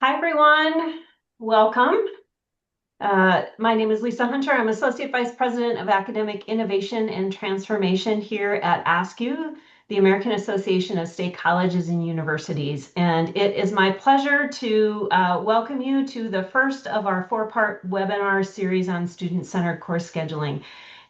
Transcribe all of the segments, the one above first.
Hi, everyone. Welcome. My name is Lisa Hunter. I'm Associate Vice President of Academic Innovation and Transformation here at ASCU, the American Association of State Colleges and Universities. And it is my pleasure to welcome you to the first of our four-part webinar series on student-centered course scheduling.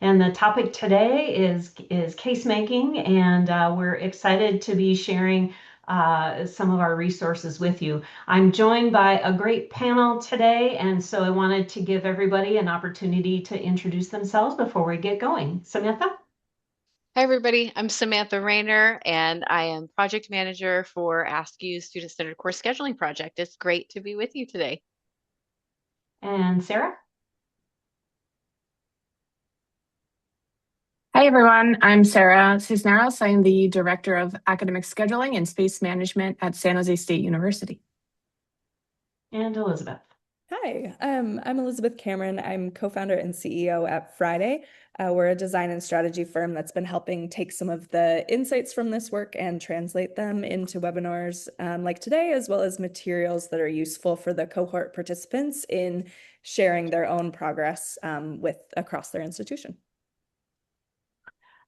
And the topic today is case making, and we're excited to be sharing some of our resources with you. I'm joined by a great panel today, and so I wanted to give everybody an opportunity to introduce themselves before we get going. Samantha? Hi, everybody. I'm Samantha Rayner, and I am project manager for ASCU's Student Centered Course Scheduling Project. It's great to be with you today. And Sarah? Hi, everyone. I'm Sarah Cisneros. I'm the Director of Academic Scheduling and Space Management at San Jose State University. And Elizabeth. Hi, I'm Elizabeth Cameron. I'm co-founder and CEO at Friday. We're a design and strategy firm that's been helping take some of the insights from this work and translate them into webinars like today, as well as materials that are useful for the cohort participants in sharing their own progress with across their institution.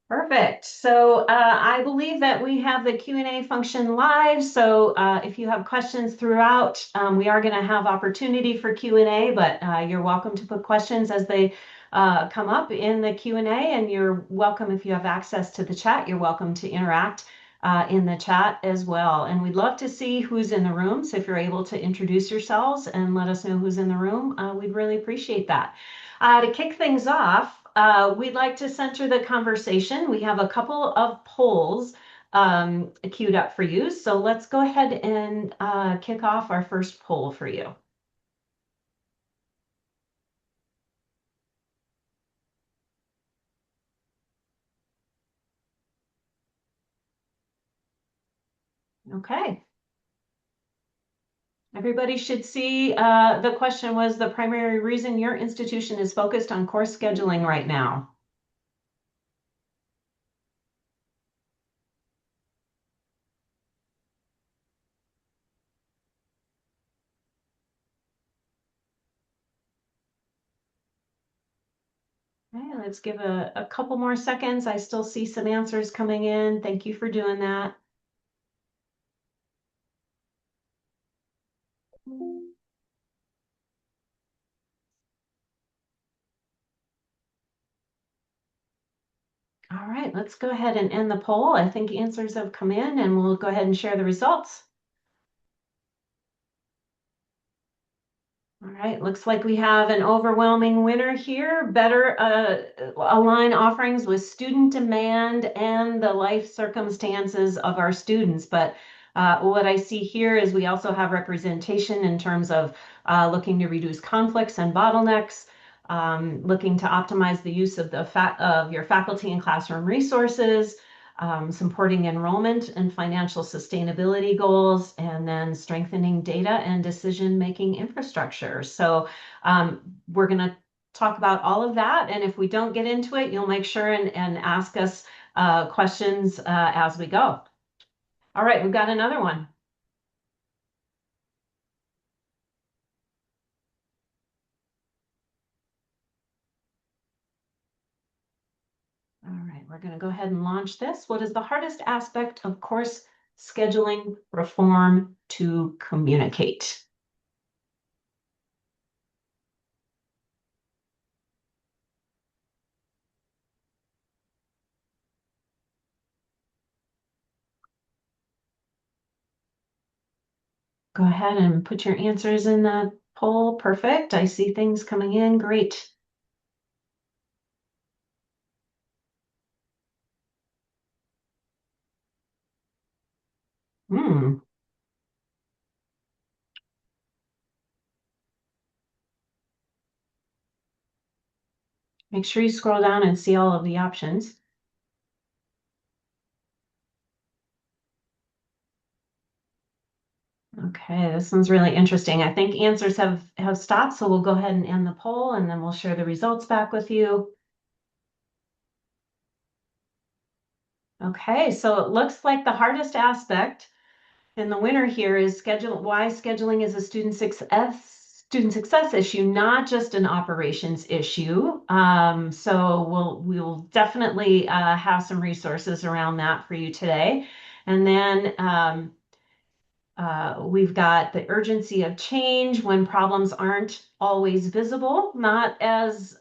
Perfect. So I believe that we have the Q&A function live. So if you have questions throughout, we are going to have opportunity for Q&A, but you're welcome to put questions as they come up in the Q&A, and you're welcome if you have access to the chat. You're welcome to interact in the chat as well. And we'd love to see who's in the room. So if you're able to introduce yourselves and let us know who's in the room, we'd really appreciate that. To kick things off, we'd like to center the conversation. We have a couple of polls queued up for you. So let's go ahead and kick off our first poll for you. Okay. Everybody should see the question was the primary reason your institution is focused on course scheduling right now. Okay, let's give a couple more seconds. I still see some answers coming in. Thank you for doing that. All right, let's go ahead and end the poll. I think answers have come in, and we'll go ahead and share the results. All right, looks like we have an overwhelming winner here. Better align offerings with student demand and the life circumstances of our students. But what I see here is we also have representation in terms of looking to reduce conflicts and bottlenecks, looking to optimize the use of of your faculty and classroom resources, supporting enrollment and financial sustainability goals, and then strengthening data and decision-making infrastructure. So we're going to talk about all of that. And if we don't get into it, you'll make sure and ask us questions as we go. All right, we've got another one. All right, we're going to go ahead and launch this. What is the hardest aspect of course scheduling reform to communicate? Go ahead and put your answers in the poll. Perfect. I see things coming in. Great. Hmm. Make sure you scroll down and see all of the options. Okay, this one's really interesting. I think answers have stopped, so we'll go ahead and end the poll, and then we'll share the results back with you. Okay, so it looks like the hardest aspect And the winner here is why scheduling is a student success issue, not just an operations issue. So we'll definitely have some resources around that for you today. And then we've got the urgency of change when problems aren't always visible, not as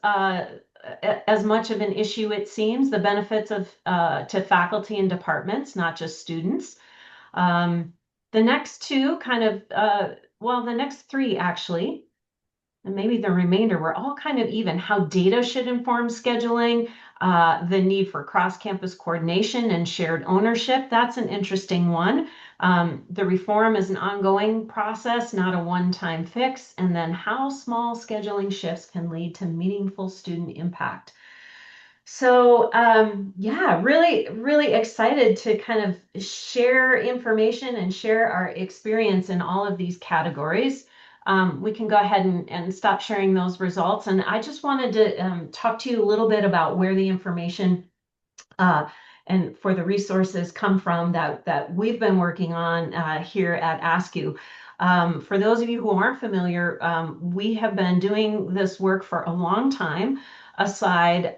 much of an issue, it seems. The benefits of to faculty and departments, not just students. The next two the next three actually, and maybe the remainder were all kind of even. How data should inform scheduling, the need for cross-campus coordination and shared ownership. That's an interesting one. The reform is an ongoing process, not a one-time fix. And then how small scheduling shifts can lead to meaningful student impact. So yeah, really, really excited to kind of share information and share our experience in all of these categories. We can go ahead and stop sharing those results. And I just wanted to talk to you a little bit about where the information and for the resources come from that we've been working on here at ASCU. For those of you who aren't familiar, we have been doing this work for a long time alongside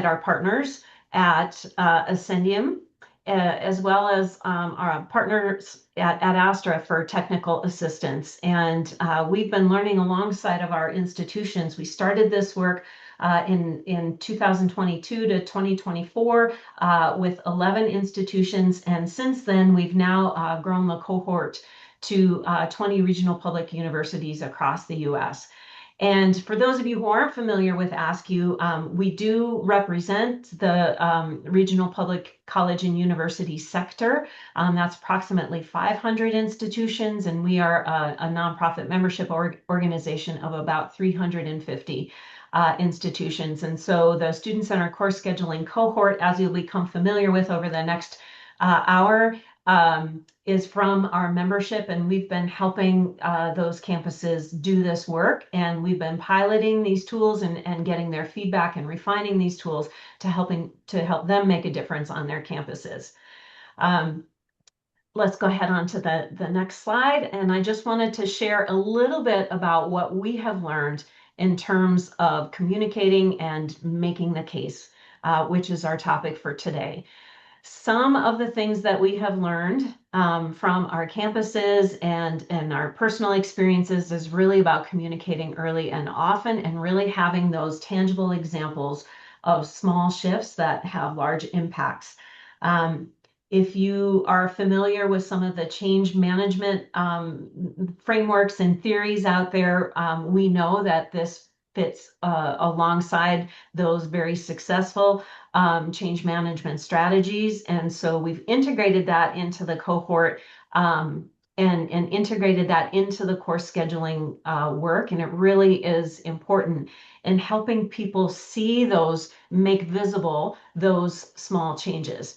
our partners at Ascendium, as well as our partners at Astra for technical assistance. And we've been learning alongside of our institutions. We started this work in 2022 to 2024 with 11 institutions. And since then, we've now grown the cohort to 20 regional public universities across the US. And for those of you who aren't familiar with ASCU, we do represent the regional public college and university sector. That's approximately 500 institutions, and we are a nonprofit membership organization of about 350 institutions. And so the Student Center course scheduling cohort, as you'll become familiar with over the next hour, is from our membership, and we've been helping those campuses do this work, and we've been piloting these tools and getting their feedback and refining these tools to help them make a difference on their campuses. Let's go ahead on to the next slide, and I just wanted to share a little bit about what we have learned in terms of communicating and making the case, which is our topic for today. Some of the things that we have learned from our campuses and our personal experiences is really about communicating early and often, and really having those tangible examples of small shifts that have large impacts. If you are familiar with some of the change management frameworks and theories out there, we know that this fits alongside those very successful change management strategies. And so we've integrated that into the cohort and integrated that into the course scheduling work. And it really is important in helping people see make visible those small changes.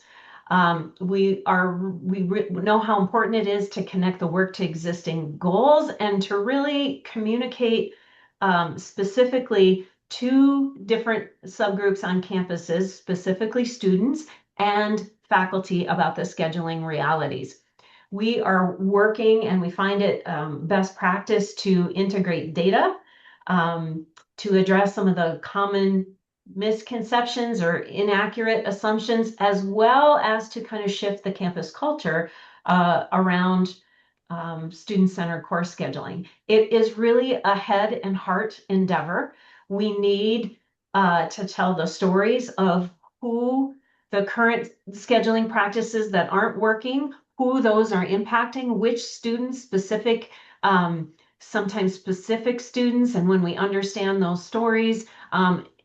We know how important it is to connect the work to existing goals and to really communicate specifically to different subgroups on campuses, specifically students and faculty, about the scheduling realities. We are working, and we find it best practice to integrate data to address some of the common misconceptions or inaccurate assumptions, as well as to kind of shift the campus culture around student-centered course scheduling. It is really a head and heart endeavor. We need to tell the stories of who the current scheduling practices that aren't working, who those are impacting, which students, sometimes specific students. And when we understand those stories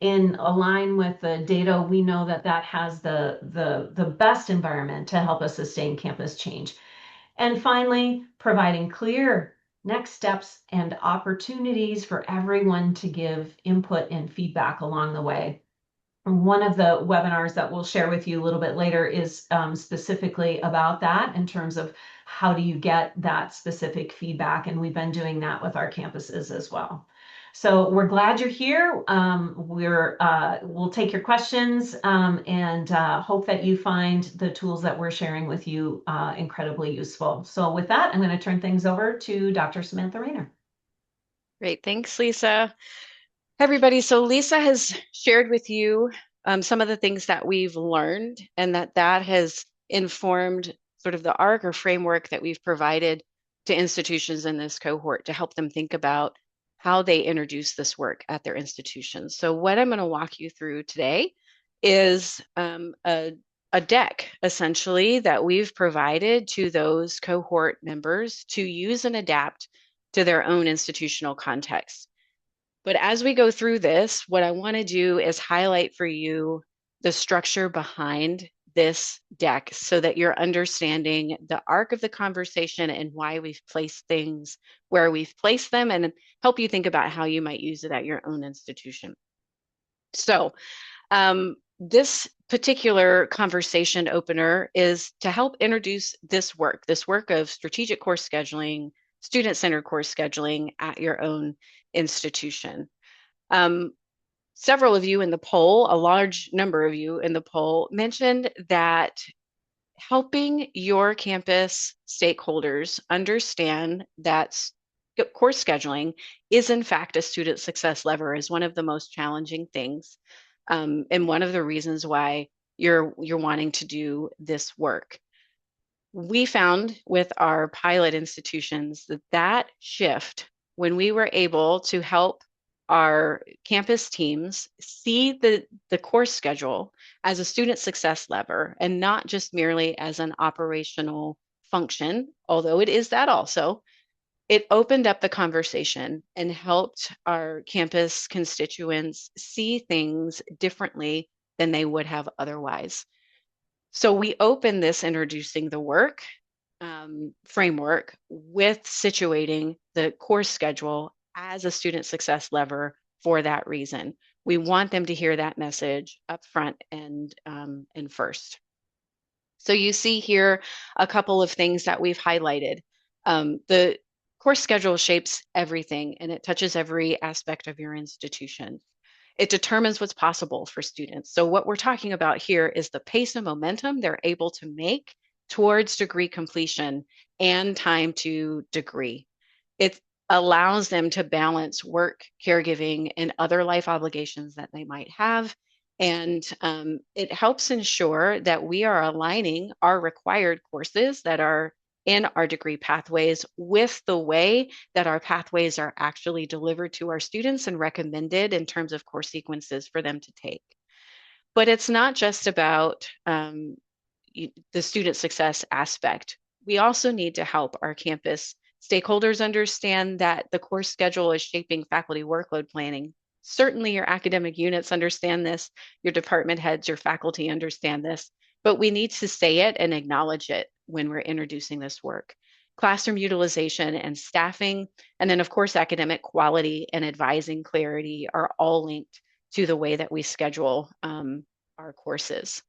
in align with the data, we know that has the best environment to help us sustain campus change. And finally, providing clear next steps and opportunities for everyone to give input and feedback along the way. One of the webinars that we'll share with you a little bit later is specifically about that, in terms of how do you get that specific feedback. And we've been doing that with our campuses as well. So we're glad you're here. We'll take your questions and hope that you find the tools that we're sharing with you incredibly useful. So with that, I'm going to turn things over to Dr. Samantha Rayner. Great. Thanks, Lisa. Everybody, so Lisa has shared with you some of the things that we've learned, and that has informed sort of the arc or framework that we've provided to institutions in this cohort to help them think about how they introduce this work at their institutions. So what I'm going to walk you through today is a deck, essentially, that we've provided to those cohort members to use and adapt to their own institutional context. But as we go through this, what I want to do is highlight for you the structure behind this deck so that you're understanding the arc of the conversation and why we've placed things where we've placed them, and help you think about how you might use it at your own institution. So this particular conversation opener is to help introduce this work of strategic course scheduling, student-centered course scheduling at your own institution. Several of you in the poll, a large number of you in the poll, mentioned that helping your campus stakeholders understand that course scheduling is in fact a student success lever is one of the most challenging things, and one of the reasons why you're wanting to do this work. We found with our pilot institutions that shift, when we were able to help our campus teams see the course schedule as a student success lever and not just merely as an operational function, although it is that also, it opened up the conversation and helped our campus constituents see things differently than they would have otherwise. So we open this introducing the work framework with situating the course schedule as a student success lever for that reason. We want them to hear that message up front and first. So you see here a couple of things that we've highlighted. The course schedule shapes everything, and it touches every aspect of your institution. It determines what's possible for students. So what we're talking about here is the pace and momentum they're able to make towards degree completion and time to degree. It allows them to balance work, caregiving, and other life obligations that they might have. And it helps ensure that we are aligning our required courses that are in our degree pathways with the way that our pathways are actually delivered to our students and recommended in terms of course sequences for them to take. But it's not just about the student success aspect. We also need to help our campus stakeholders understand that the course schedule is shaping faculty workload planning. Certainly your academic units understand this, your department heads, your faculty understand this, but we need to say it and acknowledge it when we're introducing this work. Classroom utilization and staffing, and then of course academic quality and advising clarity are all linked to the way that we schedule our courses.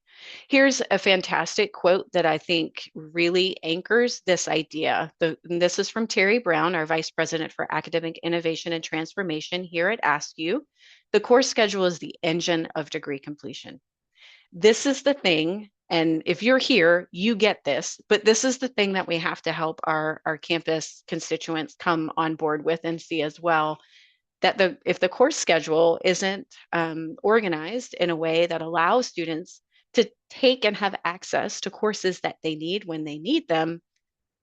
Here's a fantastic quote that I think really anchors this idea. This is from Terry Brown, our Vice President for Academic Innovation and Transformation here at ASCU. The course schedule is the engine of degree completion. This is the thing, and if you're here, you get this, but this is the thing that we have to help our campus constituents come on board with and see as well, that if the course schedule isn't organized in a way that allows students to take and have access to courses that they need when they need them,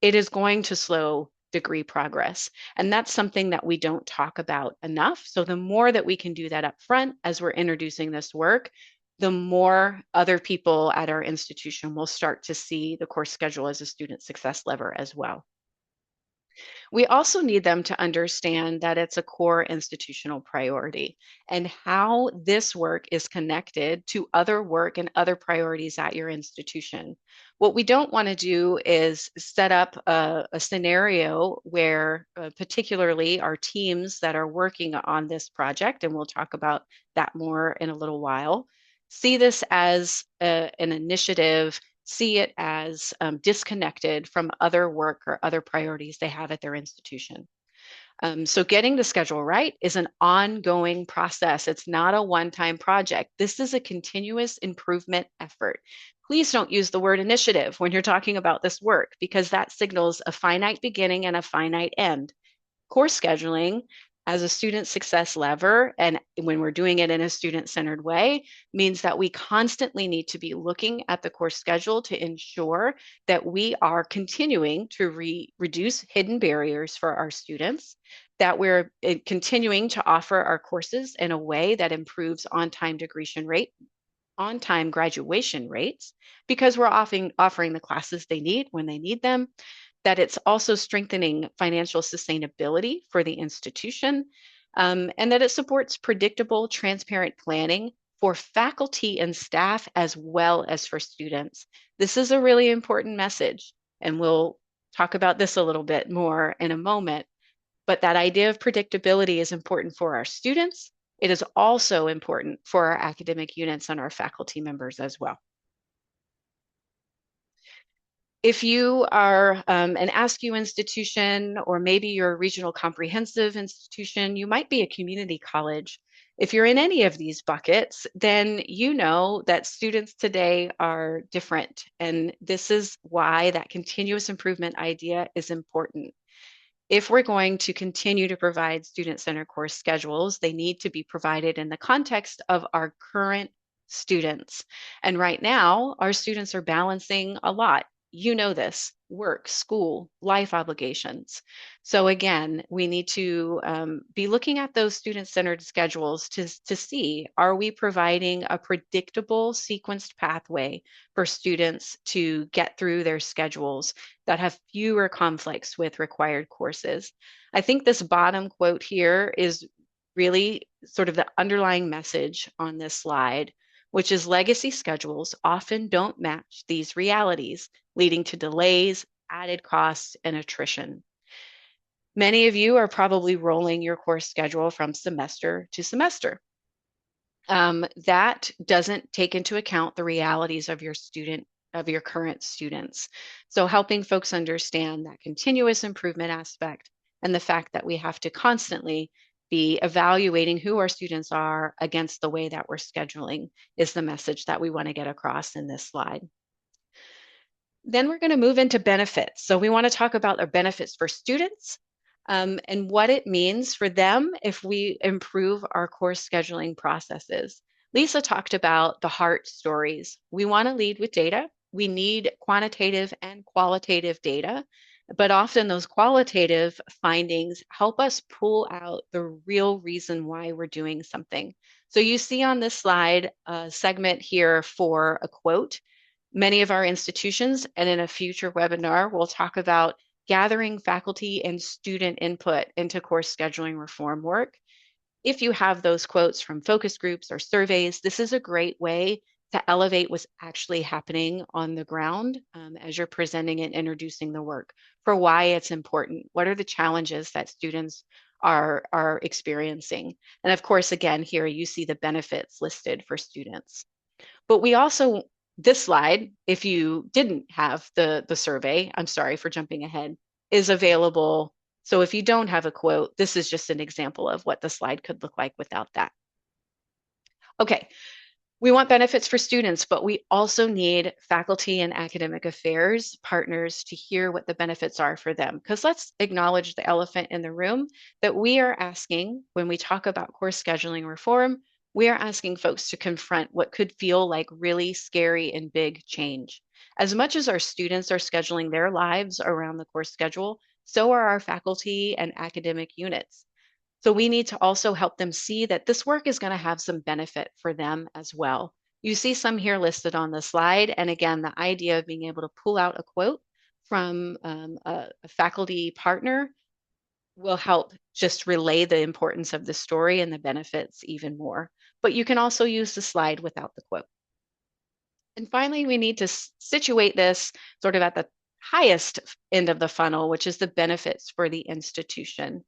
it is going to slow degree progress. And that's something that we don't talk about enough. So the more that we can do that up front as we're introducing this work, the more other people at our institution will start to see the course schedule as a student success lever as well. We also need them to understand that it's a core institutional priority and how this work is connected to other work and other priorities at your institution. What we don't want to do is set up a scenario where particularly our teams that are working on this project, and we'll talk about that more in a little while, see this as an initiative, see it as disconnected from other work or other priorities they have at their institution. So getting the schedule right is an ongoing process. It's not a one-time project. This is a continuous improvement effort. Please don't use the word initiative when you're talking about this work, because that signals a finite beginning and a finite end. Course scheduling as a student success lever, and when we're doing it in a student-centered way, means that we constantly need to be looking at the course schedule to ensure that we are continuing to reduce hidden barriers for our students, that we're continuing to offer our courses in a way that improves on-time graduation rates, because we're often offering the classes they need when they need them, that it's also strengthening financial sustainability for the institution, and that it supports predictable, transparent planning for faculty and staff as well as for students. This is a really important message, and we'll talk about this a little bit more in a moment. But that idea of predictability is important for our students. It is also important for our academic units and our faculty members as well. If you are an ASCU institution, or maybe you're a regional comprehensive institution, you might be a community college. If you're in any of these buckets, then you know that students today are different. And this is why that continuous improvement idea is important. If we're going to continue to provide student-centered course schedules, they need to be provided in the context of our current students. And right now, our students are balancing a lot. You know this: work, school, life obligations. So again, we need to be looking at those student-centered schedules to see, are we providing a predictable sequenced pathway for students to get through their schedules that have fewer conflicts with required courses? I think this bottom quote here is really sort of the underlying message on this slide, which is legacy schedules often don't match these realities, leading to delays, added costs, and attrition. Many of you are probably rolling your course schedule from semester to semester. That doesn't take into account the realities of your current students. So helping folks understand that continuous improvement aspect and the fact that we have to constantly be evaluating who our students are against the way that we're scheduling is the message that we want to get across in this slide. Then we're going to move into benefits. So we want to talk about our benefits for students and what it means for them if we improve our course scheduling processes. Lisa talked about the heart stories. We want to lead with data. We need quantitative and qualitative data, but often those qualitative findings help us pull out the real reason why we're doing something. So you see on this slide a segment here for a quote. Many of our institutions, and in a future webinar, we'll talk about gathering faculty and student input into course scheduling reform work. If you have those quotes from focus groups or surveys, this is a great way to elevate what's actually happening on the ground as you're presenting and introducing the work, for why it's important. What are the challenges that students are experiencing? And of course, again, here you see the benefits listed for students. But we also, this slide, if you didn't have the survey, I'm sorry for jumping ahead, is available. So if you don't have a quote, this is just an example of what the slide could look like without that. Okay, we want benefits for students, but we also need faculty and academic affairs partners to hear what the benefits are for them. Because let's acknowledge the elephant in the room, that we are asking, when we talk about course scheduling reform, we are asking folks to confront what could feel like really scary and big change. As much as our students are scheduling their lives around the course schedule, so are our faculty and academic units. So we need to also help them see that this work is going to have some benefit for them as well. You see some here listed on the slide. And again, the idea of being able to pull out a quote from a faculty partner will help just relay the importance of the story and the benefits even more. But you can also use the slide without the quote. And finally, we need to situate this sort of at the highest end of the funnel, which is the benefits for the institution.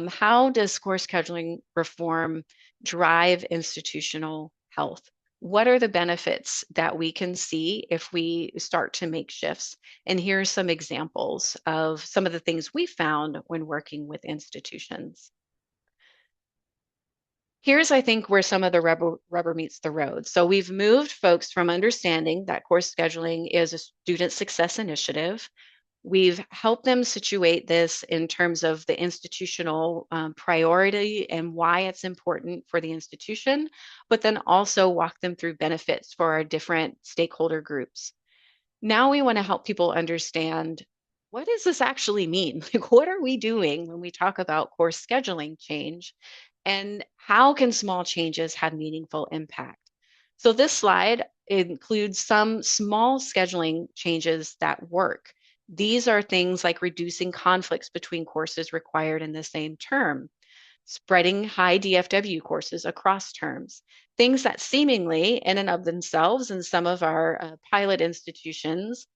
How does course scheduling reform drive institutional health? What are the benefits that we can see if we start to make shifts? And here are some examples of some of the things we found when working with institutions. Here's, I think, where some of the rubber meets the road. So we've moved folks from understanding that course scheduling is a student success initiative. We've helped them situate this in terms of the institutional priority and why it's important for the institution, but then also walk them through benefits for our different stakeholder groups. Now we want to help people understand, what does this actually mean? Like, what are we doing when we talk about course scheduling change? And how can small changes have meaningful impact? So this slide includes some small scheduling changes that work. These are things like reducing conflicts between courses required in the same term, spreading high DFW courses across terms, things that seemingly in and of themselves in some of our pilot institutions,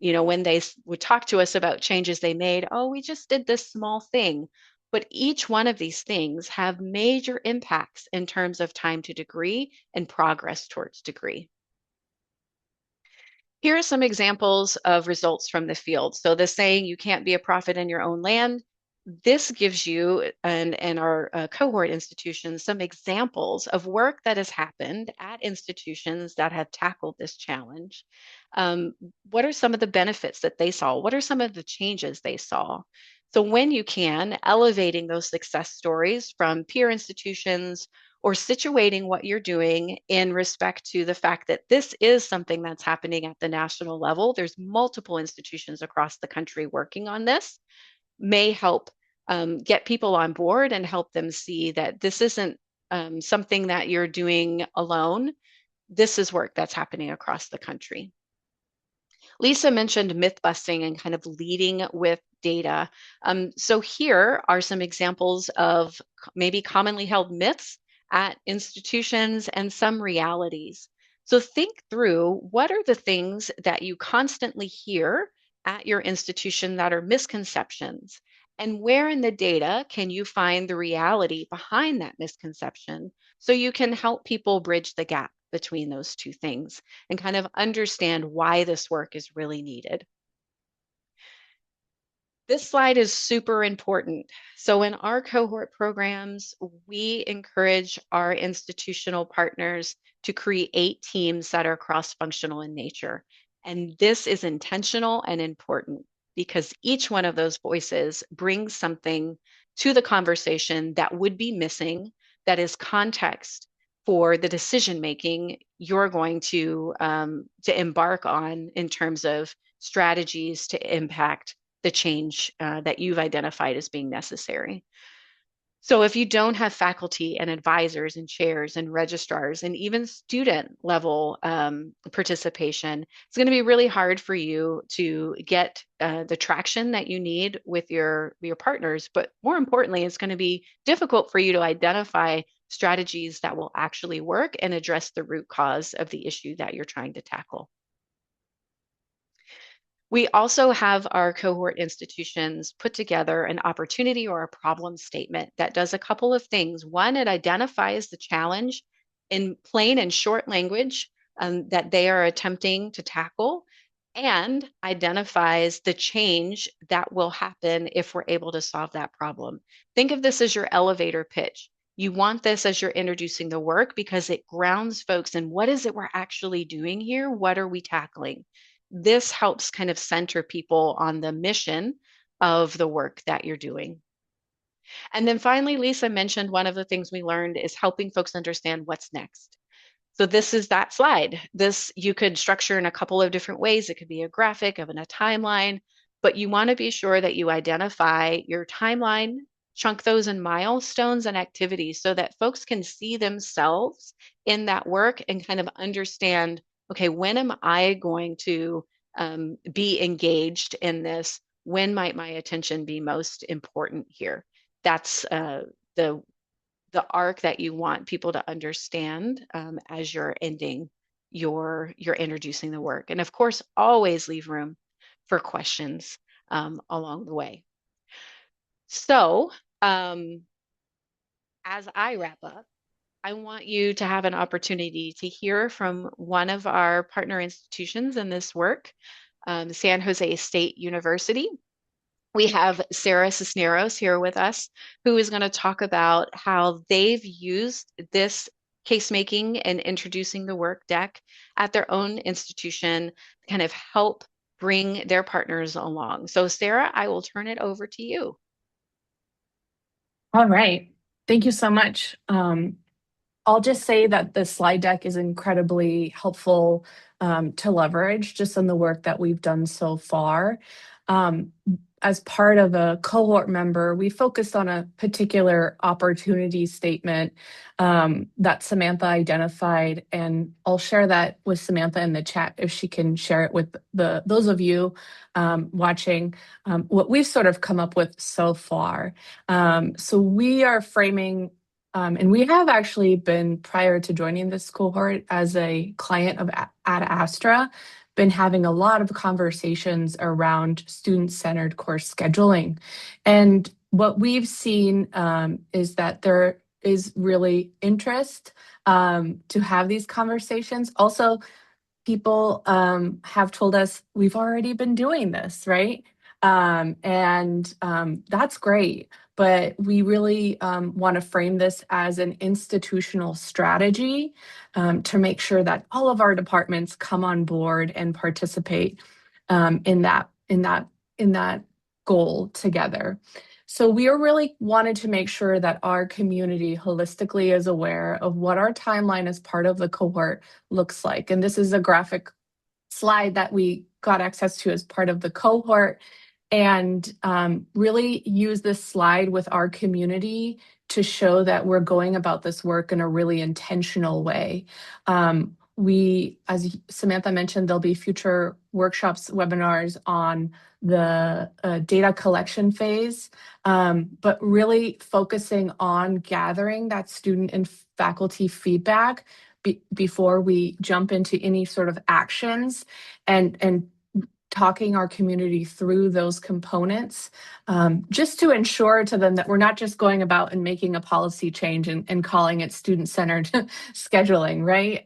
when they would talk to us about changes they made, oh, we just did this small thing. But each one of these things have major impacts in terms of time to degree and progress towards degree. Here are some examples of results from the field. So the saying, you can't be a prophet in your own land, this gives you and our cohort institutions some examples of work that has happened at institutions that have tackled this challenge. What are some of the benefits that they saw? What are some of the changes they saw? So when you can, elevating those success stories from peer institutions or situating what you're doing in respect to the fact that this is something that's happening at the national level. There's multiple institutions across the country working on this, may help get people on board and help them see that this isn't something that you're doing alone. This is work that's happening across the country. Lisa mentioned myth busting and kind of leading with data. So here are some examples of maybe commonly held myths at institutions and some realities. So think through, what are the things that you constantly hear at your institution that are misconceptions? And where in the data can you find the reality behind that misconception so you can help people bridge the gap between those two things and kind of understand why this work is really needed? This slide is super important. So in our cohort programs, we encourage our institutional partners to create teams that are cross-functional in nature. And this is intentional and important because each one of those voices brings something to the conversation that would be missing, that is context for the decision making you're going to embark on in terms of strategies to impact the change that you've identified as being necessary. So if you don't have faculty and advisors and chairs and registrars and even student level participation, it's going to be really hard for you to get the traction that you need with your partners. But more importantly, it's going to be difficult for you to identify strategies that will actually work and address the root cause of the issue that you're trying to tackle. We also have our cohort institutions put together an opportunity or a problem statement that does a couple of things. One, it identifies the challenge in plain and short language that they are attempting to tackle, and identifies the change that will happen if we're able to solve that problem. Think of this as your elevator pitch. You want this as you're introducing the work because it grounds folks in, what is it we're actually doing here? What are we tackling? This helps kind of center people on the mission of the work that you're doing. And then finally, Lisa mentioned one of the things we learned is helping folks understand what's next. So this is that slide. This you could structure in a couple of different ways. It could be a graphic of a timeline, but you want to be sure that you identify your timeline, chunk those in milestones and activities so that folks can see themselves in that work and kind of understand, okay, when am I going to be engaged in this? When might my attention be most important here? That's the arc that you want people to understand as you're ending you're introducing the work. And of course, always leave room for questions along the way. So as I wrap up, I want you to have an opportunity to hear from one of our partner institutions in this work, San Jose State University. We have Sarah Cisneros here with us, who is going to talk about how they've used this case making and introducing the work deck at their own institution to kind of help bring their partners along. So Sarah, I will turn it over to you. All right. Thank you so much. I'll just say that the slide deck is incredibly helpful to leverage just in the work that we've done so far. As part of a cohort member, we focused on a particular opportunity statement that Samantha identified, and I'll share that with Samantha in the chat if she can share it with those of you watching what we've sort of come up with so far. So we are framing and we have actually been, prior to joining this cohort as a client of Ad Astra, been having a lot of conversations around student-centered course scheduling. And what we've seen is that there is really interest to have these conversations. Also, people have told us we've already been doing this, right? And that's great. But we really want to frame this as an institutional strategy to make sure that all of our departments come on board and participate in that goal together. So we really wanted to make sure that our community holistically is aware of what our timeline as part of the cohort looks like. And this is a graphic slide that we got access to as part of the cohort, and really use this slide with our community to show that we're going about this work in a really intentional way. As Samantha mentioned, there'll be future workshops, webinars on the data collection phase, but really focusing on gathering that student and faculty feedback before we jump into any sort of actions, and talking our community through those components, just to ensure to them that we're not just going about and making a policy change and calling it student-centered scheduling, right?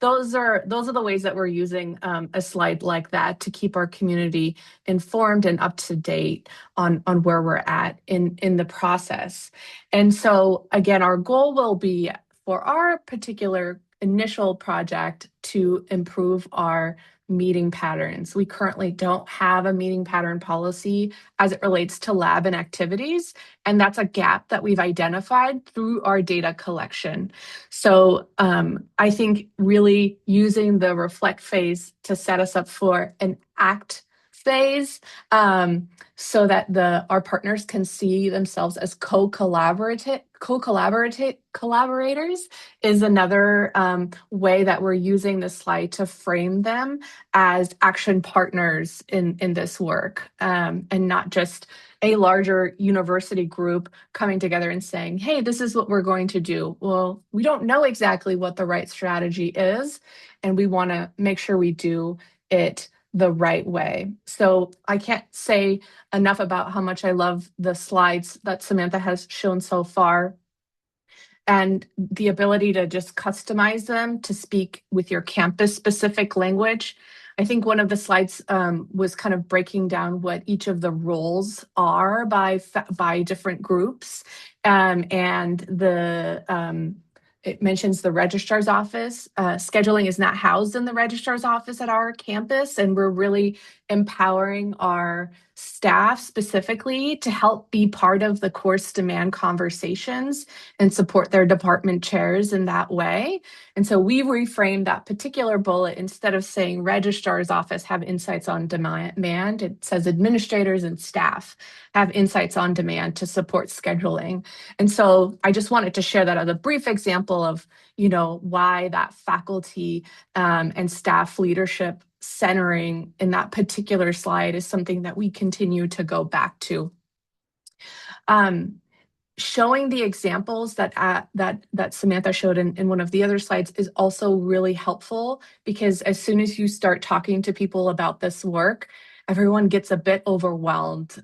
Those are the ways that we're using a slide like that to keep our community informed and up to date on where we're at in the process. And so again, our goal will be for our particular initial project to improve our meeting patterns. We currently don't have a meeting pattern policy as it relates to lab and activities, and that's a gap that we've identified through our data collection. So I think really using the reflect phase to set us up for an act phase, so that our partners can see themselves as collaborators is another way that we're using this slide to frame them as action partners in this work, and not just a larger university group coming together and saying, hey, this is what we're going to do. Well, we don't know exactly what the right strategy is, and we want to make sure we do it the right way. So I can't say enough about how much I love the slides that Samantha has shown so far, and the ability to just customize them to speak with your campus specific language. I think one of the slides was kind of breaking down what each of the roles are by different groups, and it mentions the registrar's office. Scheduling is not housed in the registrar's office at our campus, and we're really empowering our staff specifically to help be part of the course demand conversations and support their department chairs in that way. And so we reframed that particular bullet. Instead of saying registrar's office have insights on demand, it says administrators and staff have insights on demand to support scheduling. And so I just wanted to share that as a brief example of, why that faculty and staff leadership centering in that particular slide is something that we continue to go back to. Showing the examples that Samantha showed in one of the other slides is also really helpful, because as soon as you start talking to people about this work, everyone gets a bit overwhelmed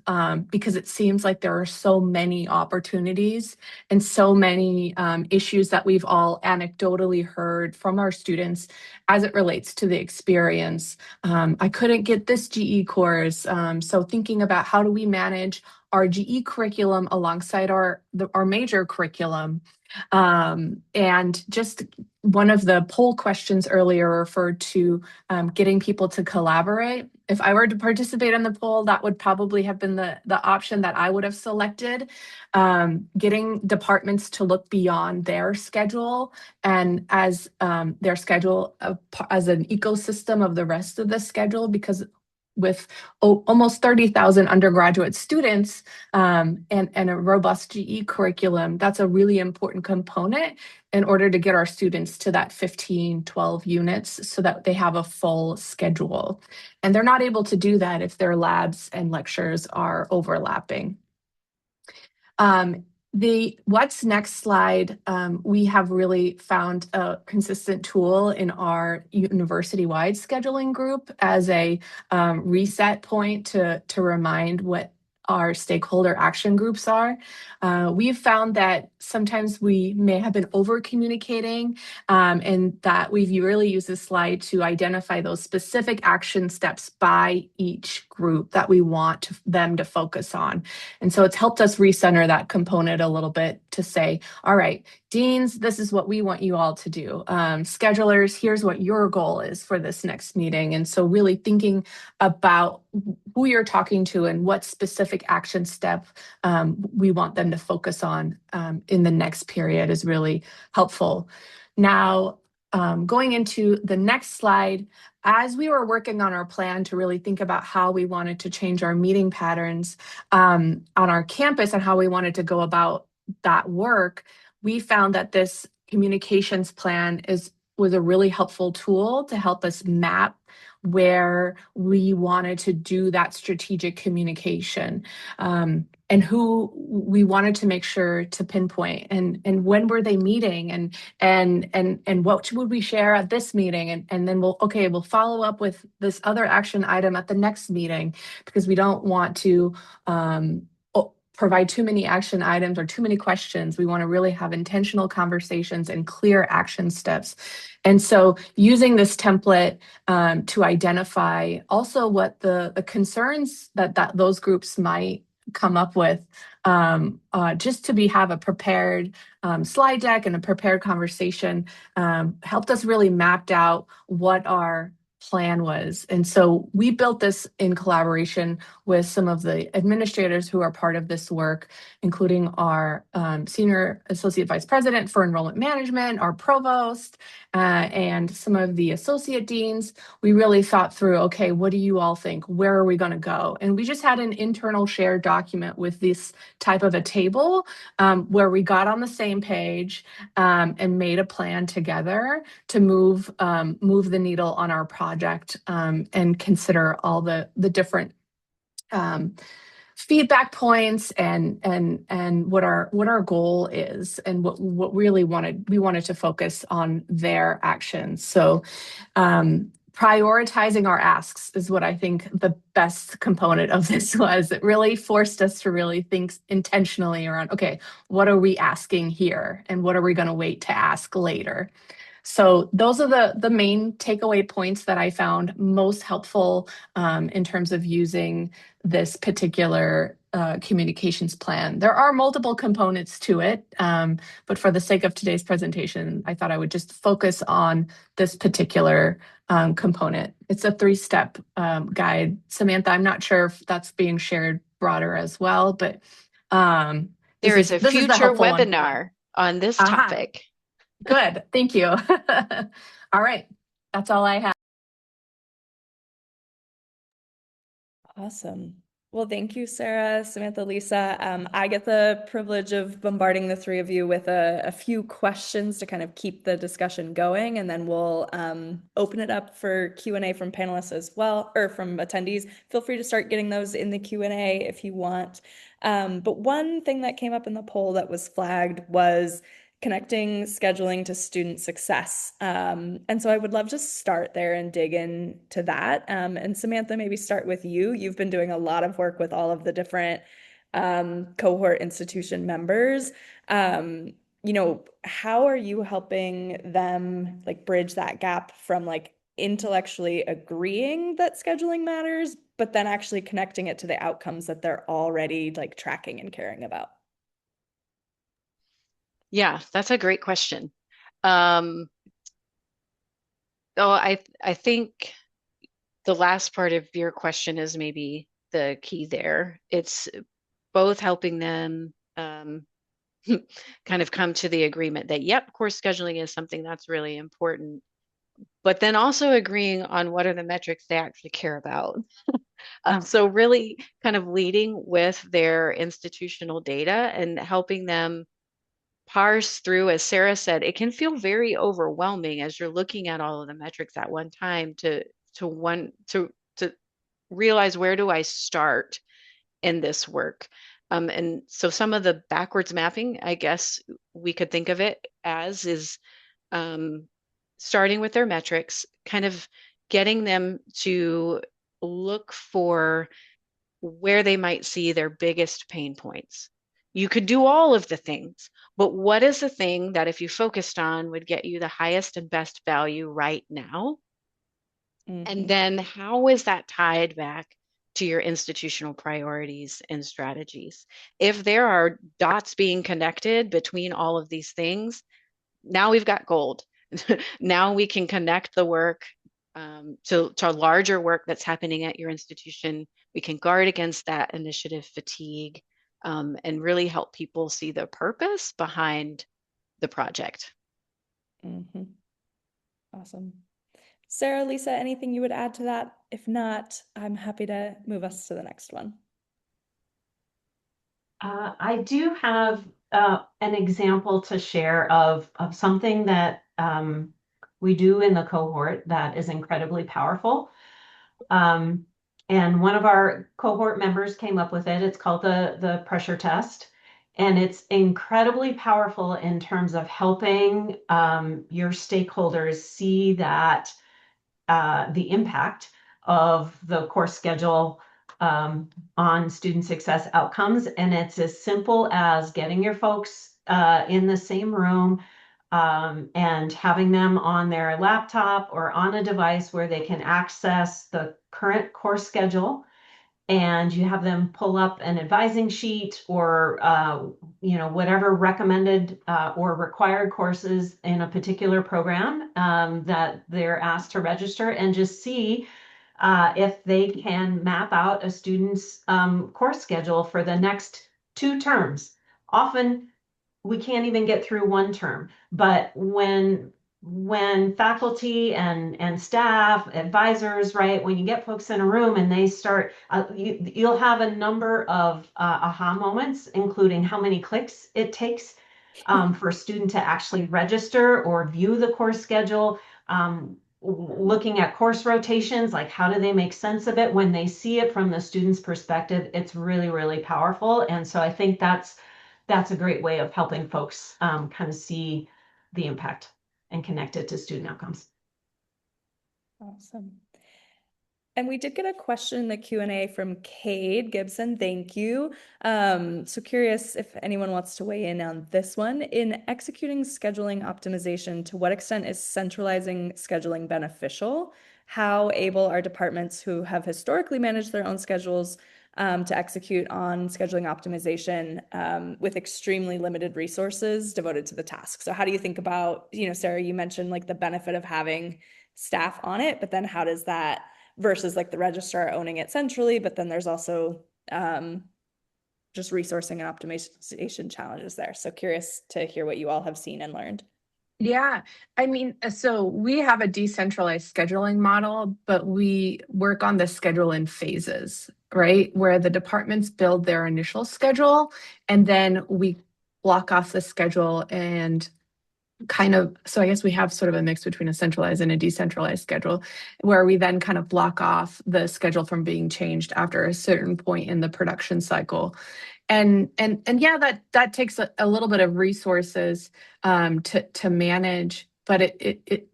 because it seems like there are so many opportunities and so many issues that we've all anecdotally heard from our students as it relates to the experience. I couldn't get this GE course. So thinking about how do we manage our GE curriculum alongside our major curriculum. And just one of the poll questions earlier referred to getting people to collaborate. If I were to participate in the poll, that would probably have been the option that I would have selected. Getting departments to look beyond their schedule and as their schedule as an ecosystem of the rest of the schedule, because with almost 30,000 undergraduate students and a robust GE curriculum, that's a really important component in order to get our students to that 15, 12 units so that they have a full schedule. And they're not able to do that if their labs and lectures are overlapping. The what's next slide, we have really found a consistent tool in our university-wide scheduling group as a reset point to remind what our stakeholder action groups are. We've found that sometimes we may have been over communicating and that we've really used this slide to identify those specific action steps by each group that we want them to focus on. And so it's helped us recenter that component a little bit to say, all right, deans, this is what we want you all to do. Schedulers, here's what your goal is for this next meeting. And so really thinking about who you're talking to and what specific action step we want them to focus on in the next period is really helpful. Now, going into the next slide, as we were working on our plan to really think about how we wanted to change our meeting patterns on our campus and how we wanted to go about that work, we found that this communications plan was a really helpful tool to help us map where we wanted to do that strategic communication and who we wanted to make sure to pinpoint and when were they meeting and what would we share at this meeting and then we'll follow up with this other action item at the next meeting because we don't want to provide too many action items or too many questions. We want to really have intentional conversations and clear action steps. And so using this template to identify also what the concerns that those groups might come up with, just to have a prepared slide deck and a prepared conversation helped us really mapped out what our plan was. And so we built this in collaboration with some of the administrators who are part of this work, including our Senior Associate Vice President for Enrollment Management, our Provost, and some of the Associate Deans. We really thought through, okay, what do you all think? Where are we going to go? And we just had an internal shared document with this type of a table where we got on the same page and made a plan together to move the needle on our project and consider all the different feedback points and what our goal is and what really we wanted to focus on their actions. So prioritizing our asks is what I think the best component of this was. It really forced us to really think intentionally around, okay, what are we asking here and what are we going to wait to ask later? So those are the main takeaway points that I found most helpful in terms of using this particular communications plan. There are multiple components to it, but for the sake of today's presentation, I thought I would just focus on this particular component. It's a 3-step guide. Samantha, I'm not sure if that's being shared broader as well, but there is a future webinar on this topic. Good, thank you. All right, that's all I have. Awesome. Well, thank you, Sarah, Samantha, Lisa. I get the privilege of bombarding the three of you with a few questions to kind of keep the discussion going, and then we'll open it up for Q&A from panelists as well, or from attendees. Feel free to start getting those in the Q&A if you want. But one thing that came up in the poll that was flagged was connecting scheduling to student success. And so I would love to start there and dig into that. And Samantha, maybe start with you. You've been doing a lot of work with all of the different cohort institution members. How are you helping them like bridge that gap from like intellectually agreeing that scheduling matters, but then actually connecting it to the outcomes that they're already like tracking and caring about? Yeah, that's a great question. Um, I think the last part of your question is maybe the key there. It's both helping them kind of come to the agreement that, yep, course scheduling is something that's really important, but then also agreeing on what are the metrics they actually care about. So really kind of leading with their institutional data and helping them parse through, as Sarah said, it can feel very overwhelming as you're looking at all of the metrics at one time to realize, where do I start in this work? And so some of the backwards mapping, I guess we could think of it as, is starting with their metrics, kind of getting them to look for where they might see their biggest pain points. You could do all of the things, but what is the thing that if you focused on would get you the highest and best value right now? And then how is that tied back to your institutional priorities and strategies? If there are dots being connected between all of these things, now we've got gold. Now we can connect the work to larger work that's happening at your institution. We can guard against that initiative fatigue, and really help people see the purpose behind the project. Awesome. Sarah, Lisa, anything you would add to that? If not, I'm happy to move us to the next one. I do have an example to share of something that we do in the cohort that is incredibly powerful. And one of our cohort members came up with it. It's called the pressure test. And it's incredibly powerful in terms of helping your stakeholders see that the impact of the course schedule on student success outcomes. And it's as simple as getting your folks in the same room and having them on their laptop or on a device where they can access the current course schedule. And you have them pull up an advising sheet or whatever recommended or required courses in a particular program that they're asked to register, and just see if they can map out a student's course schedule for the next 2 terms. Often we can't even get through 1 term, but when faculty and staff, advisors, right, when you get folks in a room and they start, you'll have a number of aha moments, including how many clicks it takes for a student to actually register or view the course schedule. Looking at course rotations, like how do they make sense of it when they see it from the student's perspective? It's really, really powerful. And so I think that's a great way of helping folks kind of see the impact and connect it to student outcomes. Awesome. And we did get a question in the Q&A from Cade Gibson. Thank you. So curious if anyone wants to weigh in on this one. In executing scheduling optimization, to what extent is centralizing scheduling beneficial? How able are departments who have historically managed their own schedules to execute on scheduling optimization with extremely limited resources devoted to the task? So how do you think about, Sarah, you mentioned like the benefit of having staff on it, but then how does that versus like the registrar owning it centrally, but then there's also just resourcing and optimization challenges there. So curious to hear what you all have seen and learned. Yeah, I mean, so we have a decentralized scheduling model, but we work on the schedule in phases, right? Where the departments build their initial schedule and then we block off the schedule and so I guess we have sort of a mix between a centralized and a decentralized schedule, where we then kind of block off the schedule from being changed after a certain point in the production cycle. And yeah, that takes a little bit of resources to manage, but it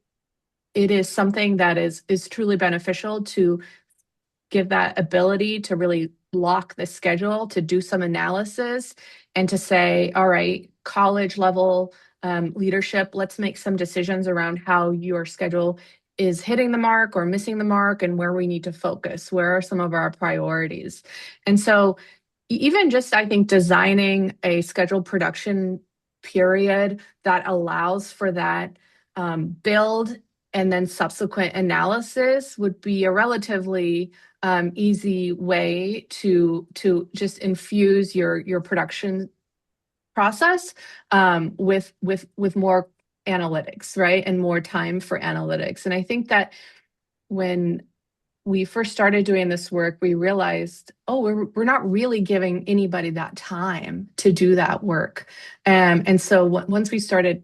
is something that is truly beneficial to give that ability to really block the schedule, to do some analysis, and to say, all right, college level leadership, let's make some decisions around how your schedule is hitting the mark or missing the mark, and where we need to focus. Where are some of our priorities? And so even just, I think, designing a scheduled production period that allows for that build and then subsequent analysis would be a relatively easy way to just infuse your production process with more analytics, right? And more time for analytics. And I think that when we first started doing this work, we realized, oh, we're not really giving anybody that time to do that work. And so once we started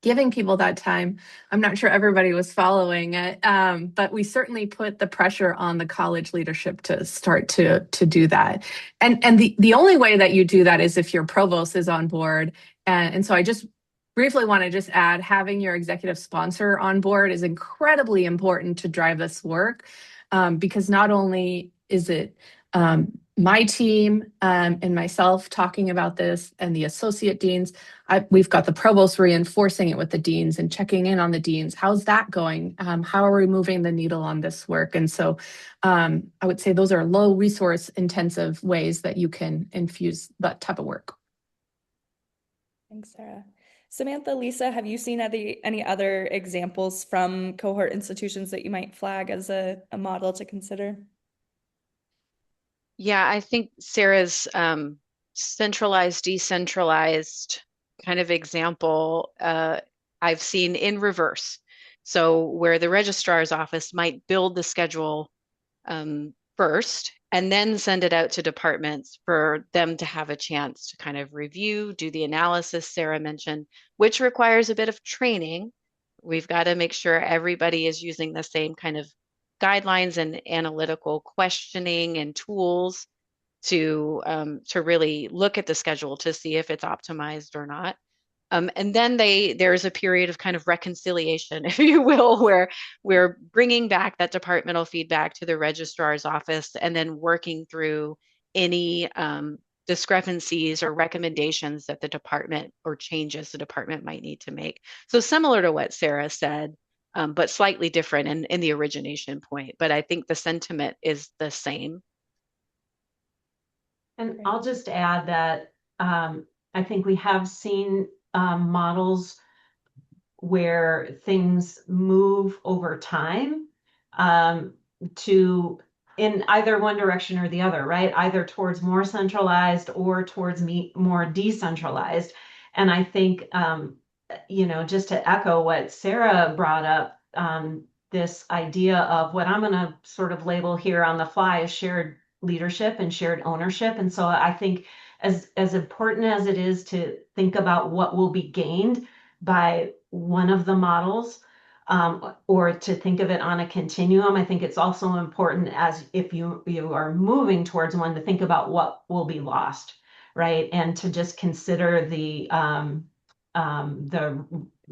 giving people that time, I'm not sure everybody was following it, but we certainly put the pressure on the college leadership to start to do that. And the only way that you do that is if your provost is on board. And so I just briefly want to just add, having your executive sponsor on board is incredibly important to drive this work, because not only is it my team and myself talking about this, and the associate deans, we've got the provost reinforcing it with the deans and checking in on the deans. How's that going? How are we moving the needle on this work? And so I would say those are low resource intensive ways that you can infuse that type of work. Thanks, Sarah. Samantha, Lisa, have you seen any other examples from cohort institutions that you might flag as a model to consider? Yeah, I think Sarah's centralized, decentralized kind of example I've seen in reverse. So where the registrar's office might build the schedule first and then send it out to departments for them to have a chance to kind of review, do the analysis Sarah mentioned, which requires a bit of training. We've got to make sure everybody is using the same kind of guidelines and analytical questioning and tools to really look at the schedule to see if it's optimized or not. And then there's a period of kind of reconciliation, if you will, where we're bringing back that departmental feedback to the registrar's office and then working through any discrepancies or recommendations that the department or changes the department might need to make. So similar to what Sarah said, but slightly different in the origination point. But I think the sentiment is the same. And I'll just add that I think we have seen models where things move over time to in either one direction or the other, right? Either towards more centralized or towards more decentralized. And I think, just to echo what Sarah brought up, this idea of what I'm going to sort of label here on the fly as shared leadership and shared ownership. And so I think as important as it is to think about what will be gained by one of the models, or to think of it on a continuum, I think it's also important, as if you are moving towards one, to think about what will be lost, right? And to just consider the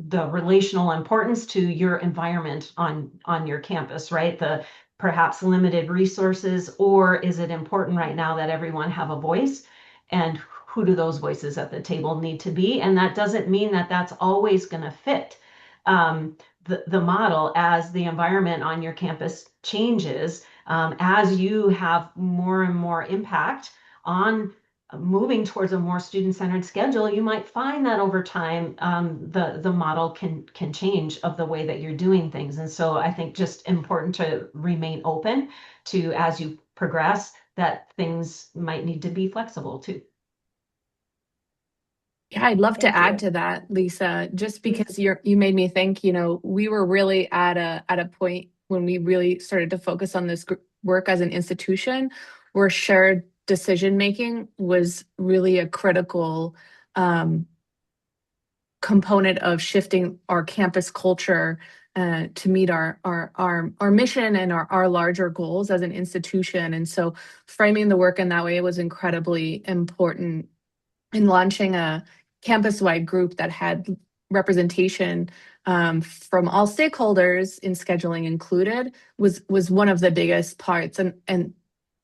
relational importance to your environment on your campus, right? The perhaps limited resources, or is it important right now that everyone have a voice? And who do those voices at the table need to be? And that doesn't mean that that's always going to fit the model as the environment on your campus changes, as you have more and more impact on moving towards a more student-centered schedule. You might find that over time the model can change of the way that you're doing things. And so I think just important to remain open to, as you progress, that things might need to be flexible too. Yeah, I'd love to add to that, Lisa, just because you made me think, we were really at a point when we really started to focus on this work as an institution, where shared decision making was really a critical component of shifting our campus culture to meet our mission and our larger goals as an institution. And so framing the work in that way was incredibly important. In launching a campus-wide group that had representation from all stakeholders in scheduling included was one of the biggest parts.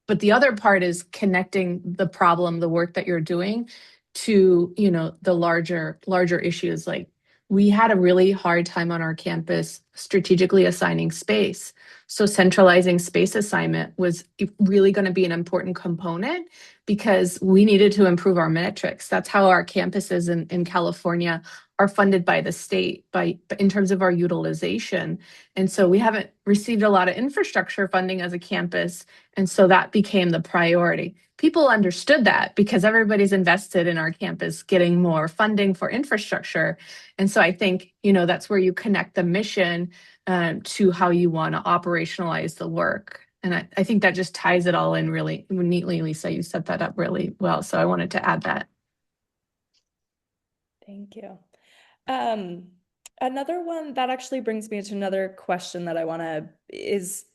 But the other part is connecting the problem, the work that you're doing, to the larger issues. Like, we had a really hard time on our campus strategically assigning space. So centralizing space assignment was really going to be an important component because we needed to improve our metrics. That's how our campuses in California are funded by the state in terms of our utilization. And so we haven't received a lot of infrastructure funding as a campus. And so that became the priority. People understood that because everybody's invested in our campus getting more funding for infrastructure. And so I think, that's where you connect the mission to how you want to operationalize the work. And I think that just ties it all in really neatly, Lisa. You set that up really well. So I wanted to add that. Thank you. Another one that actually brings me to another question that I want to is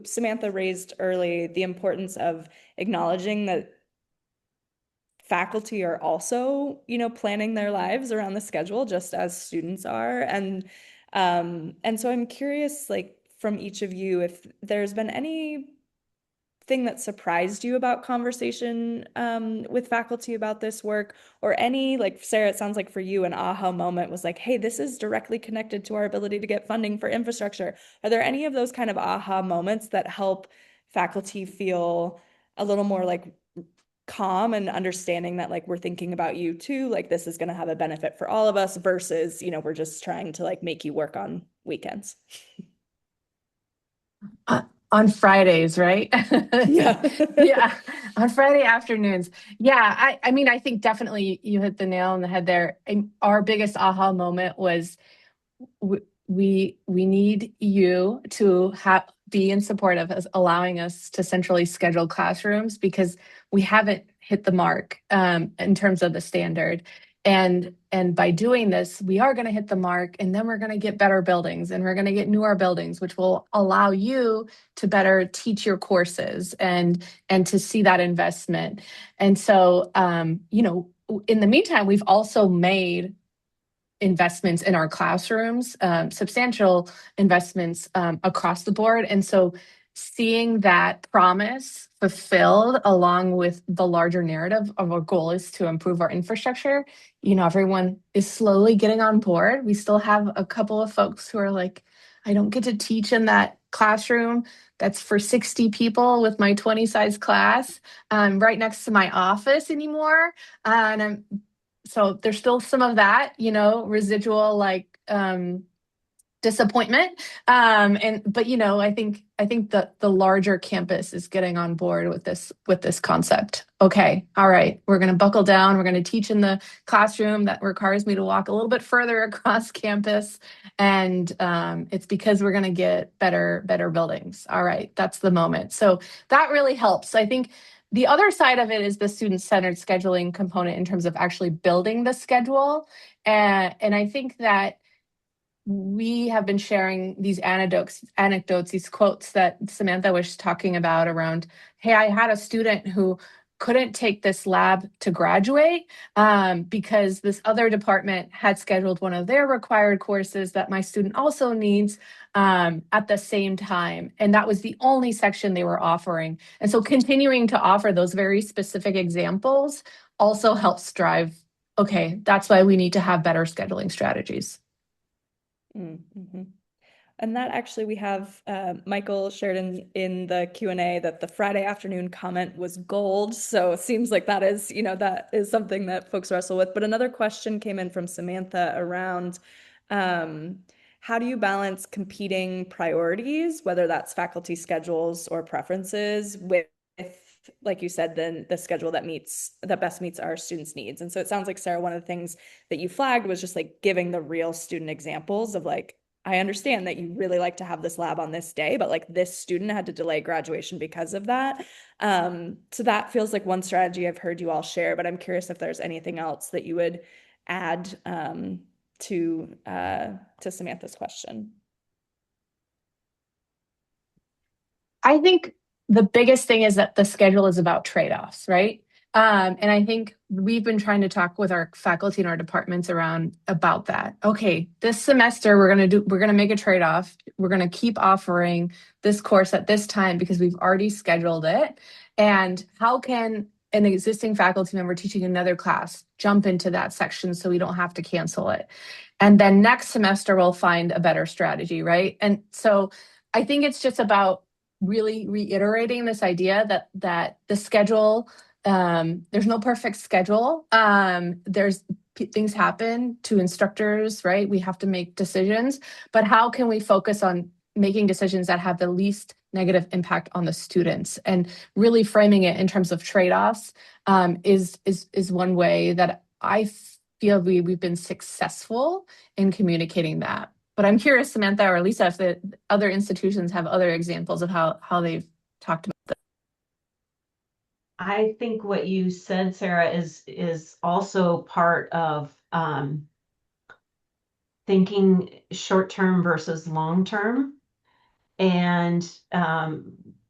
Samantha raised early the importance of acknowledging that faculty are also, planning their lives around the schedule just as students are. And so I'm curious, like, from each of you, if there's been anything that surprised you about conversation with faculty about this work, or any, like, Sarah, it sounds like for you, an aha moment was like, hey, this is directly connected to our ability to get funding for infrastructure. Are there any of those kind of aha moments that help faculty feel a little more like calm and understanding that, like, we're thinking about you too, like this is going to have a benefit for all of us versus, we're just trying to, like, make you work on weekends? On Fridays, right? Yeah. Yeah, on Friday afternoons. Yeah, I mean, I think definitely you hit the nail on the head there. And our biggest aha moment was we need you to be in support of us allowing us to centrally schedule classrooms, because we haven't hit the mark in terms of the standard. And by doing this, we are going to hit the mark, and then we're going to get better buildings, and we're going to get newer buildings, which will allow you to better teach your courses and to see that investment. And so, in the meantime, we've also made investments in our classrooms, substantial investments across the board. And so seeing that promise fulfilled along with the larger narrative of our goal is to improve our infrastructure, everyone is slowly getting on board. We still have a couple of folks who are like, I don't get to teach in that classroom that's for 60 people with my 20 size class right next to my office anymore. And so there's still some of that, residual, like, disappointment. But I think that the larger campus is getting on board with this concept. Okay, all right, we're going to buckle down. We're going to teach in the classroom that requires me to walk a little bit further across campus, and it's because we're going to get better buildings. All right, that's the moment. So that really helps. I think the other side of it is the student-centered scheduling component in terms of actually building the schedule. And I think that we have been sharing these anecdotes, these quotes that Samantha was talking about around, hey, I had a student who couldn't take this lab to graduate because this other department had scheduled one of their required courses that my student also needs at the same time. And that was the only section they were offering. And so continuing to offer those very specific examples also helps drive, okay, that's why we need to have better scheduling strategies. Mm-hmm. And that actually, we have Michael shared in the Q&A that the Friday afternoon comment was gold. So it seems like that is, that is something that folks wrestle with. But another question came in from Samantha around how do you balance competing priorities, whether that's faculty schedules or preferences, with, like you said, then the schedule that best meets our students' needs. And so it sounds like, Sarah, one of the things that you flagged was just like giving the real student examples of, like, I understand that you really like to have this lab on this day, but like this student had to delay graduation because of that. So that feels like one strategy I've heard you all share, but I'm curious if there's anything else that you would add to Samantha's question? I think the biggest thing is that the schedule is about trade-offs, right? And I think we've been trying to talk with our faculty and our departments about that. Okay, this semester we're gonna make a trade-off. We're gonna keep offering this course at this time because we've already scheduled it. And how can an existing faculty member teaching another class jump into that section so we don't have to cancel it? And then next semester we'll find a better strategy, right? And so I think it's just about really reiterating this idea that the schedule, there's no perfect schedule. Things happen to instructors, right? We have to make decisions, but how can we focus on making decisions that have the least negative impact on the students, and really framing it in terms of trade-offs is one way that I feel we've been successful in communicating that. But I'm curious, Samantha or Lisa, if the other institutions have other examples of how they've talked about this. I think what you said, Sarah, is also part of thinking short-term versus long-term. And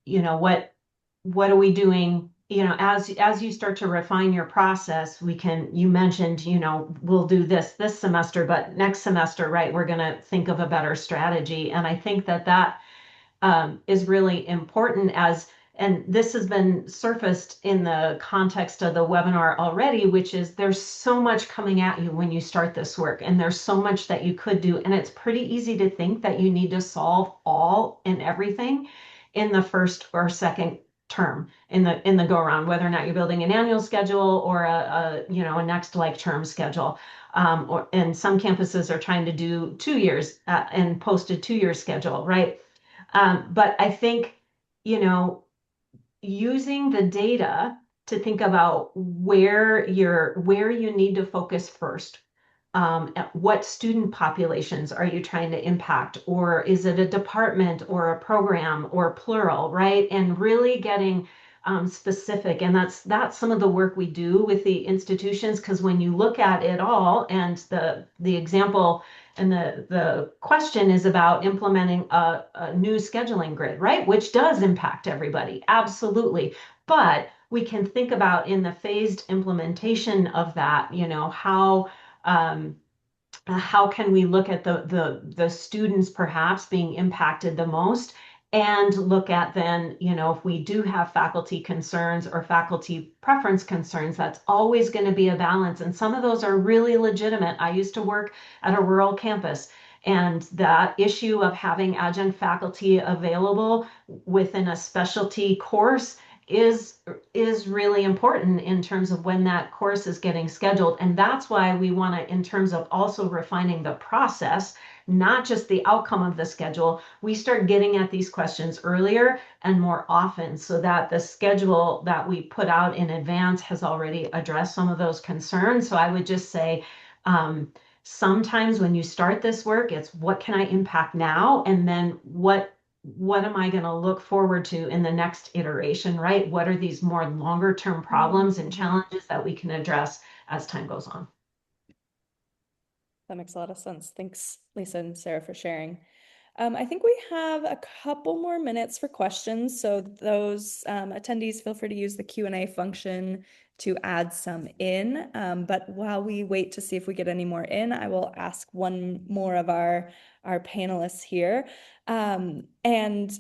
you know, what are we doing? You know, as you start to refine your process, you mentioned, you know, we'll do this semester, but next semester, right, we're going to think of a better strategy. And I think that is really important, and this has been surfaced in the context of the webinar already, which is there's so much coming at you when you start this work, and there's so much that you could do. And it's pretty easy to think that you need to solve all and everything in the first or second term in the go around, whether or not you're building an annual schedule or a next like term schedule. And some campuses are trying to do 2 years and post a 2-year schedule, right? But I think, you know, using the data to think about where you need to focus first. What student populations are you trying to impact? Or is it a department or a program or plural, right? And really getting specific. And that's some of the work we do with the institutions, because when you look at it all, and the example and the question is about implementing a new scheduling grid, right? Which does impact everybody, absolutely. But we can think about in the phased implementation of that, you know, how can we look at the students perhaps being impacted the most, and look at then, you know, if we do have faculty concerns or faculty preference concerns, that's always going to be a balance. And some of those are really legitimate. I used to work at a rural campus, and that issue of having adjunct faculty available within a specialty course is really important in terms of when that course is getting scheduled. And that's why we want to, in terms of also refining the process, not just the outcome of the schedule, we start getting at these questions earlier and more often, so that the schedule that we put out in advance has already addressed some of those concerns. So I would just say, sometimes when you start this work, it's what can I impact now? And then what am I going to look forward to in the next iteration, right? What are these more longer term problems and challenges that we can address as time goes on? That makes a lot of sense. Thanks, Lisa and Sarah, for sharing. I think we have a couple more minutes for questions. So those attendees, feel free to use the Q&A function to add some in. But while we wait to see if we get any more in, I will ask one more of our panelists here. And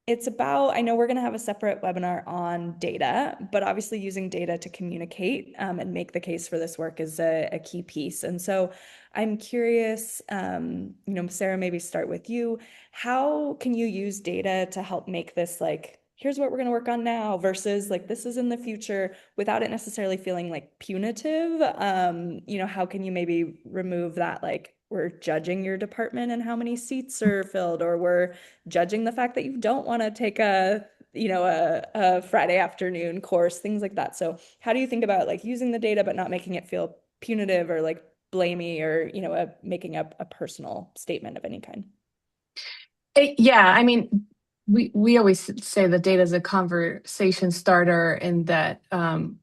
it's about, I know we're going to have a separate webinar on data, but obviously using data to communicate and make the case for this work is a key piece. And so I'm curious, Sarah, maybe start with you. How can you use data to help make this like, here's what we're going to work on now versus like, this is in the future, without it necessarily feeling like punitive? How can you maybe remove that, like, we're judging your department and how many seats are filled, or we're judging the fact that you don't want to take a Friday afternoon course, things like that. So how do you think about like using the data but not making it feel punitive or like blamey, or making a personal statement of any kind? Yeah, I mean, We always say that data is a conversation starter, and that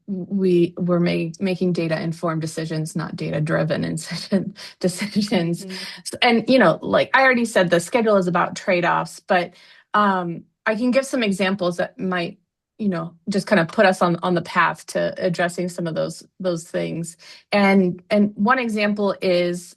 we're making data informed decisions, not data driven decisions. Mhm. And like I already said, the schedule is about trade-offs, but I can give some examples that might just kind of put us on the path to addressing some of those things. And one example is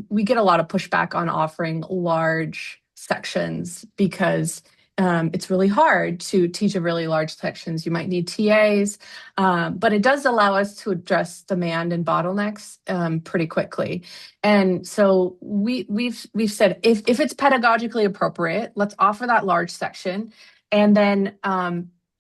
we get a lot of pushback on offering large sections because it's really hard to teach a really large sections. You might need TAs, but it does allow us to address demand and bottlenecks pretty quickly. And so we've said if it's pedagogically appropriate, let's offer that large section, and then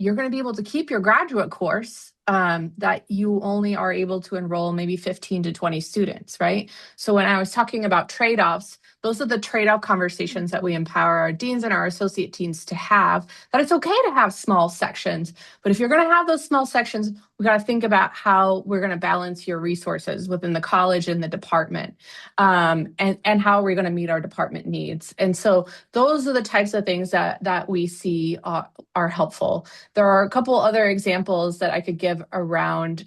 you're going to be able to keep your graduate course that you only are able to enroll maybe 15 to 20 students, right? So when I was talking about trade-offs, those are the trade-off conversations that we empower our deans and our associate deans to have, that it's okay to have small sections. But if you're going to have those small sections, we got to think about how we're going to balance your resources within the college and the department, and how are we going to meet our department needs. And so those are the types of things that we see are helpful. There are a couple other examples that I could give around,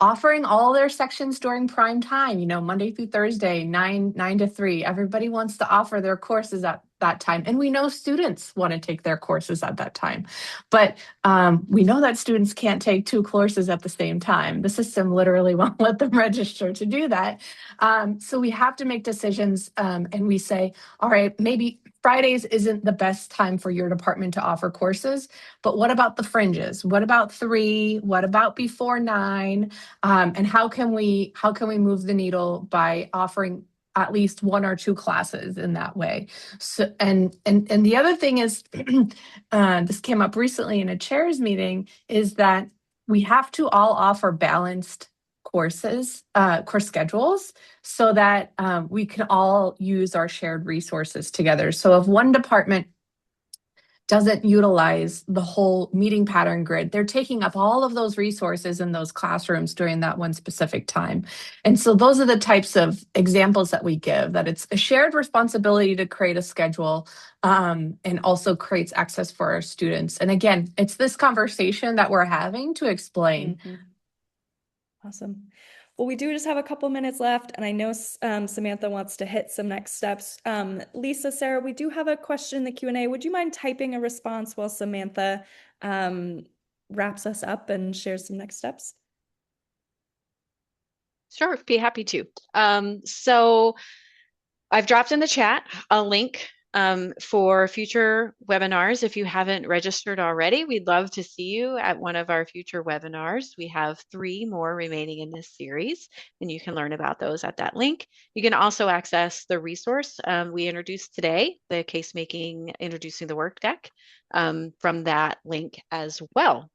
offering all their sections during prime time, Monday through Thursday, 9 to 3. Everybody wants to offer their courses at that time. And we know students want to take their courses at that time. But we know that students can't take 2 courses at the same time. The system literally won't let them register to do that. So we have to make decisions, and we say, all right, maybe Fridays isn't the best time for your department to offer courses, but what about the fringes? What about 3? What about before 9? And how can we move the needle by offering at least 1 or 2 classes in that way? So and the other thing is, this came up recently in a chairs meeting, is that we have to all offer balanced course schedules, so that we can all use our shared resources together. So if one department doesn't utilize the whole meeting pattern grid, they're taking up all of those resources in those classrooms during that one specific time. And so those are the types of examples that we give, that it's a shared responsibility to create a schedule, and also creates access for our students. And again, it's this conversation that we're having to explain. Mhm. Awesome. Well, we do just have a couple minutes left, and I know Samantha wants to hit some next steps. Lisa, Sarah, we do have a question in the Q&A. Would you mind typing a response while Samantha wraps us up and shares some next steps? Sure, be happy to. So I've dropped in the chat a link for future webinars. If you haven't registered already, we'd love to see you at one of our future webinars. We have 3 more remaining in this series, and you can learn about those at that link. You can also access the resource we introduced today, the case making, introducing the work deck, from that link as well.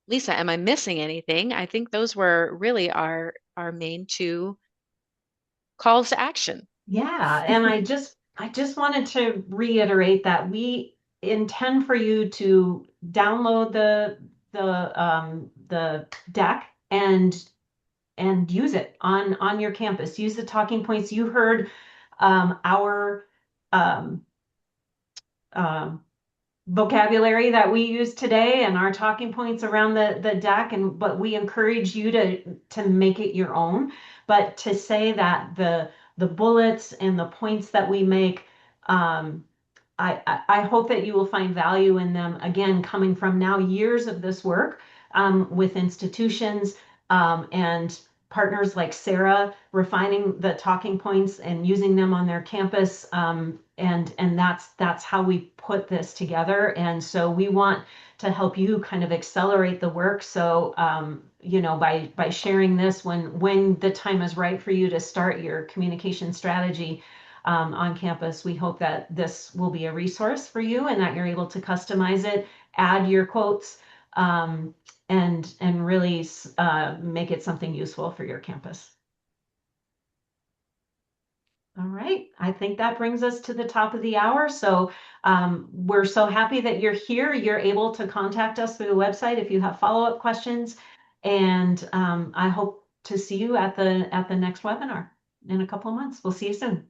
Lisa, am I missing anything? I think those were really our main 2 calls to action. Yeah, and I just wanted to reiterate that we intend for you to download the deck and use it on your campus. Use the talking points. You heard our vocabulary that we use today and our talking points around the deck, but we encourage you to make it your own. But to say that the bullets and the points that we make, I hope that you will find value in them, again, coming from now years of this work with institutions and partners like Sarah, refining the talking points and using them on their campus. And that's how we put this together. And so we want to help you kind of accelerate the work. So, by sharing this when the time is right for you to start your communication strategy on campus, we hope that this will be a resource for you and that you're able to customize it, add your quotes, and really make it something useful for your campus. All right, I think that brings us to the top of the hour. So we're so happy that you're here. You're able to contact us through the website if you have follow-up questions. And I hope to see you at the next webinar in a couple of months. We'll see you soon.